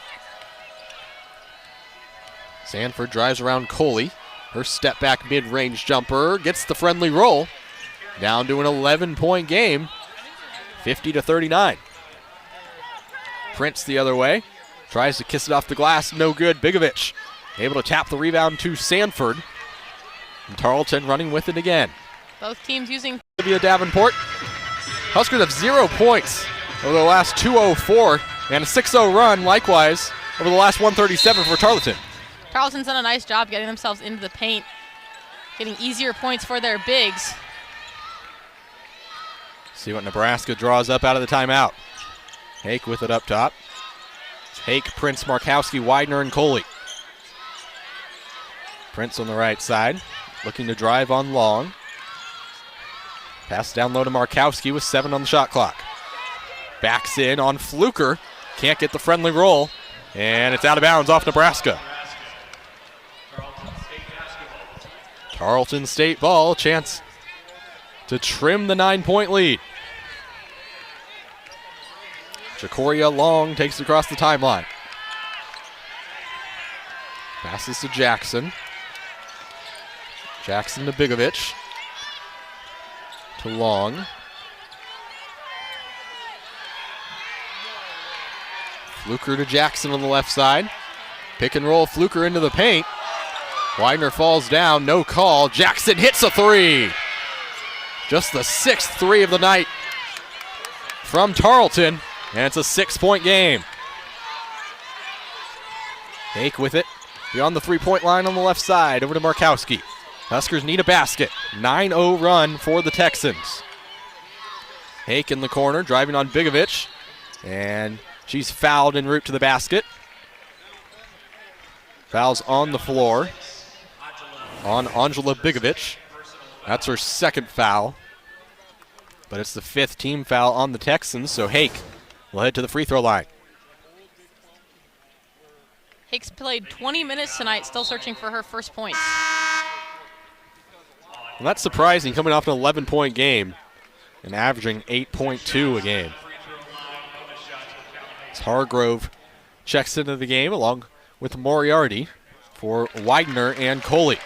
Sanford drives around Coley. Her step back mid-range jumper gets the friendly roll. Down to an 11-point game. 50-39. Prince the other way. Tries to kiss it off the glass. No good. Bigovich able to tap the rebound to Sanford. And Tarleton running with it again. Both teams using Olivia Davenport. Huskers have 0 points over the last 2:04 and a 6-0 run likewise over the last 137 for Tarleton. Tarleton's done a nice job getting themselves into the paint, getting easier points for their bigs. See what Nebraska draws up out of the timeout. Hake with it up top. Hake, Prince, Markowski, Widener, and Coley. Prince on the right side, looking to drive on Long. Pass down low to Markowski with 7 on the shot clock. Backs in on Fluker. Can't get the friendly roll. And it's out of bounds off Nebraska. Tarleton State ball. Chance to trim the 9-point lead. Jacoria Long takes it across the timeline. Passes to Jackson. Jackson to Bigovich. To Long. Fluker to Jackson on the left side. Pick and roll Fluker into the paint. Widener falls down, no call. Jackson hits a 3. Just the 6th 3 of the night from Tarleton, and it's a 6-point game. Hake with it beyond the 3-point line on the left side, over to Markowski. Huskers need a basket. 9-0 run for the Texans. Hake in the corner, driving on Bigovich, and she's fouled en route to the basket. Fouls on the floor on Angela Bigovich. That's her 2nd foul, but it's the 5th team foul on the Texans, so Hake will head to the free throw line. Hake's played 20 minutes tonight, still searching for her first points. Well, that's surprising, coming off an 11-point game and averaging 8.2 a game. As Hargrove checks into the game along with Moriarty for Widener and Coley.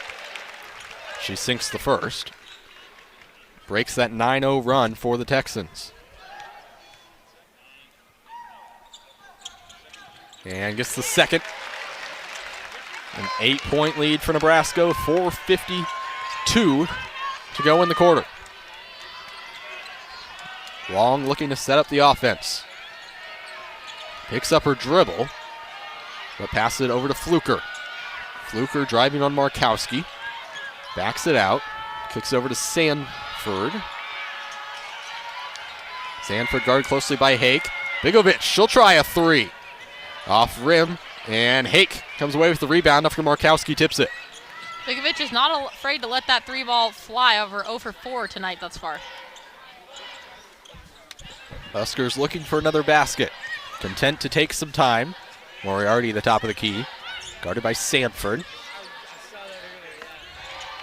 She sinks the first. Breaks that 9-0 run for the Texans. And gets the second. An 8-point lead for Nebraska, 4:52 to go in the quarter. Long looking to set up the offense. Picks up her dribble, but passes it over to Fluker. Fluker driving on Markowski. Backs it out. Kicks over to Sanford. Sanford guarded closely by Hake. Bigovich, she'll try a 3. Off rim, and Hake comes away with the rebound after Markowski tips it. Bigovic is not afraid to let that 3-ball fly over 0 for 4 tonight thus far. Huskers looking for another basket. Content to take some time. Moriarty at the top of the key. Guarded by Sanford.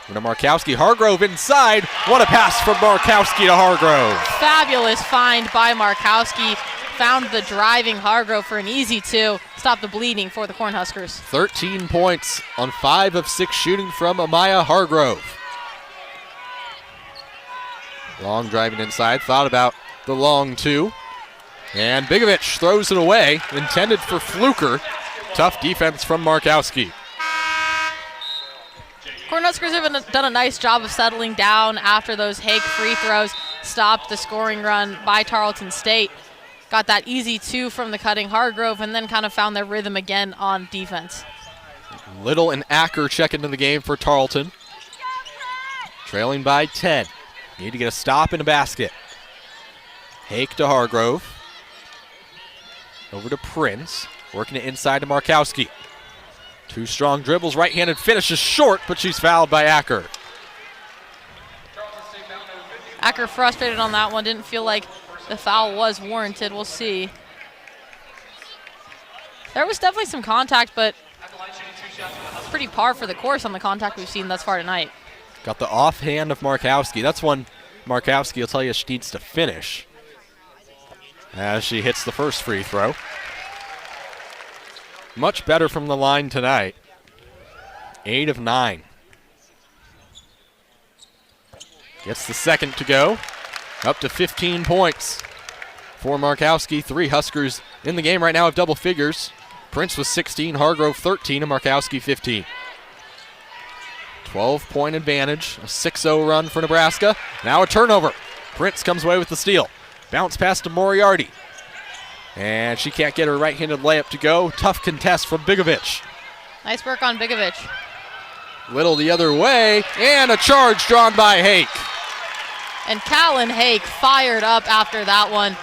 To Markowski. Hargrove inside. What a pass from Markowski to Hargrove. Fabulous find by Markowski. Found the driving Hargrove for an easy 2. Stop the bleeding for the Cornhuskers. 13 points on 5 of 6 shooting from Amaya Hargrove. Long driving inside. Thought about the long 2. And Bigovic throws it away. Intended for Fluker. Tough defense from Markowski. Cornhuskers have done a nice job of settling down after those Hake free throws stopped the scoring run by Tarleton State. Got that easy 2 from the cutting Hargrove and then kind of found their rhythm again on defense. Little and Acker check into the game for Tarleton. Trailing by 10. Need to get a stop and a basket. Hake to Hargrove. Over to Prince. Working it inside to Markowski. 2 strong dribbles, right-handed finishes short, but she's fouled by Acker. Acker frustrated on that one. Didn't feel like the foul was warranted. We'll see. There was definitely some contact, but pretty par for the course on the contact we've seen thus far tonight. Got the offhand of Markowski. That's one Markowski will tell you she needs to finish as she hits the first free throw. Much better from the line tonight. 8 of 9. Gets the second to go. Up to 15 points for Markowski. 3 Huskers in the game right now have double figures. Prince was 16, Hargrove 13, and Markowski 15. 12-point advantage, a 6-0 run for Nebraska. Now a turnover. Prince comes away with the steal. Bounce pass to Moriarty. And she can't get her right-handed layup to go. Tough contest from Bigovic. Nice work on Bigovic. Little the other way, and a charge drawn by Hake. And Callan Hake fired up after that one.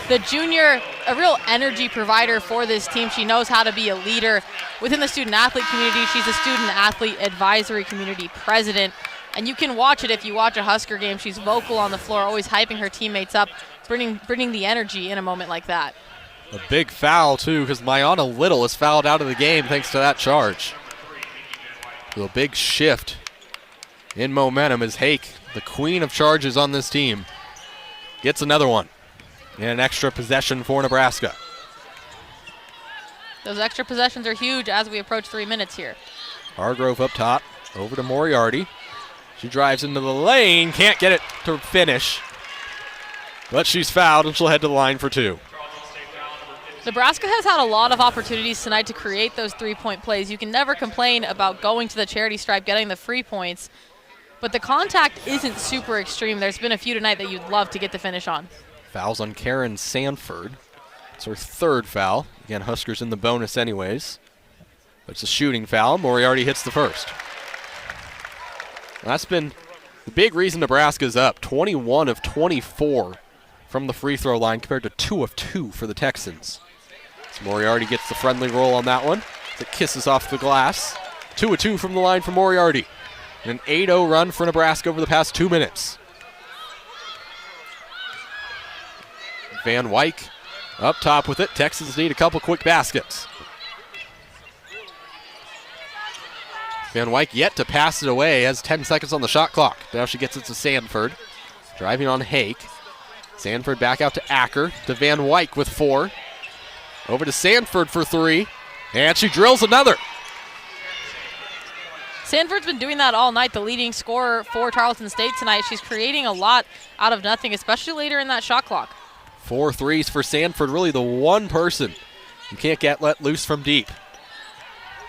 The junior, a real energy provider for this team. She knows how to be a leader within the student-athlete community. She's a student-athlete advisory community president. And you can watch it if you watch a Husker game. She's vocal on the floor, always hyping her teammates up, bringing the energy in a moment like that. A big foul, too, because Mayana Little is fouled out of the game thanks to that charge. So a big shift in momentum as Hake, the queen of charges on this team, gets another one. And an extra possession for Nebraska. Those extra possessions are huge as we approach 3 minutes here. Hargrove up top, over to Moriarty. She drives into the lane, can't get it to finish. But she's fouled and she'll head to the line for 2. Nebraska has had a lot of opportunities tonight to create those 3-point plays. You can never complain about going to the charity stripe, getting the free points, but the contact isn't super extreme. There's been a few tonight that you'd love to get the finish on. Fouls on Karen Sanford. It's her 3rd foul. Again, Huskers in the bonus anyways. But it's a shooting foul. Moriarty hits the first. That's been the big reason Nebraska's up. 21 of 24 from the free throw line compared to 2 of 2 for the Texans. So Moriarty gets the friendly roll on that one. It kisses off the glass. 2 of 2 from the line for Moriarty. And an 8-0 run for Nebraska over the past 2 minutes. Van Wyk up top with it. Texans need a couple quick baskets. Van Wyk yet to pass it away, has 10 seconds on the shot clock. Now she gets it to Sanford. Driving on Hake. Sanford back out to Acker. To Van Wyk with 4. Over to Sanford for 3. And she drills another. Sanford's been doing that all night, the leading scorer for Tarleton State tonight. She's creating a lot out of nothing, especially later in that shot clock. 4 threes for Sanford, really the one person you can't get let loose from deep.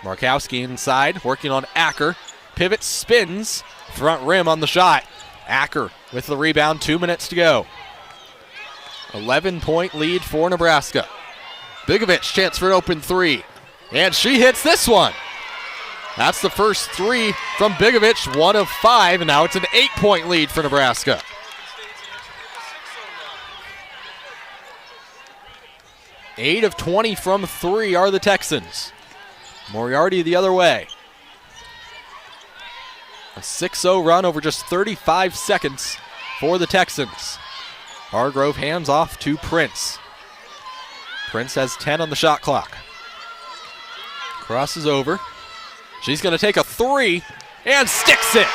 Markowski inside, working on Acker. Pivot, spins, front rim on the shot. Acker with the rebound, 2 minutes to go. 11-point lead for Nebraska. Bigovic, chance for an open 3. And she hits this one. That's the first 3 from Bigovic, 1 of 5, and now it's an 8-point lead for Nebraska. Eight of 20 from 3 are the Texans. Moriarty the other way. A 6-0 run over just 35 seconds for the Texans. Hargrove hands off to Prince. Prince has 10 on the shot clock. Crosses over. She's going to take a three and sticks it.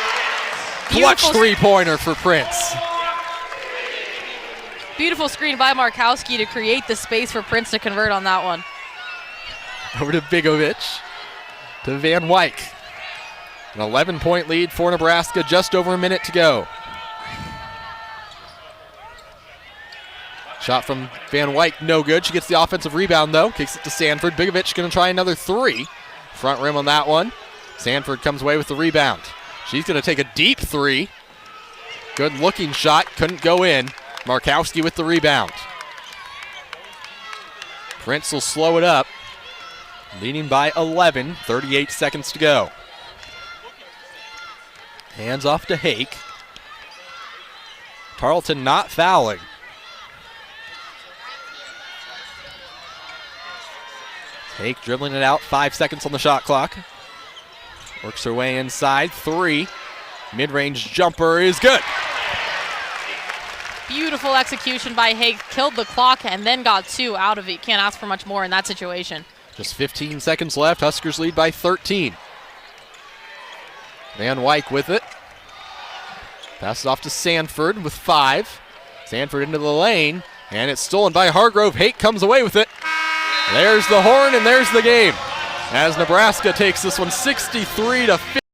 Clutch three-pointer for Prince. Beautiful screen by Markowski to create the space for Prince to convert on that one. Over to Bigovich, to Van Wyk. An 11-point lead for Nebraska, just over a minute to go. Shot from Van Wyk, no good. She gets the offensive rebound, though. Kicks it to Sanford. Bigovich going to try another three. Front rim on that one. Sanford comes away with the rebound. She's going to take a deep three. Good-looking shot. Couldn't go in. Markowski with the rebound. Prince will slow it up. Leading by 11. 38 seconds to go. Hands off to Hake. Tarleton not fouling. Hake dribbling it out. 5 seconds on the shot clock. Works her way inside. Three. Mid-range jumper is good. Beautiful execution by Hake. Killed the clock and then got two out of it. Can't ask for much more in that situation. Just 15 seconds left. Huskers lead by 13. Van Wyk with it. Passes off to Sanford with 5. Sanford into the lane. And it's stolen by Hargrove. Hake comes away with it. There's the horn and there's the game. As Nebraska takes this one 63-50.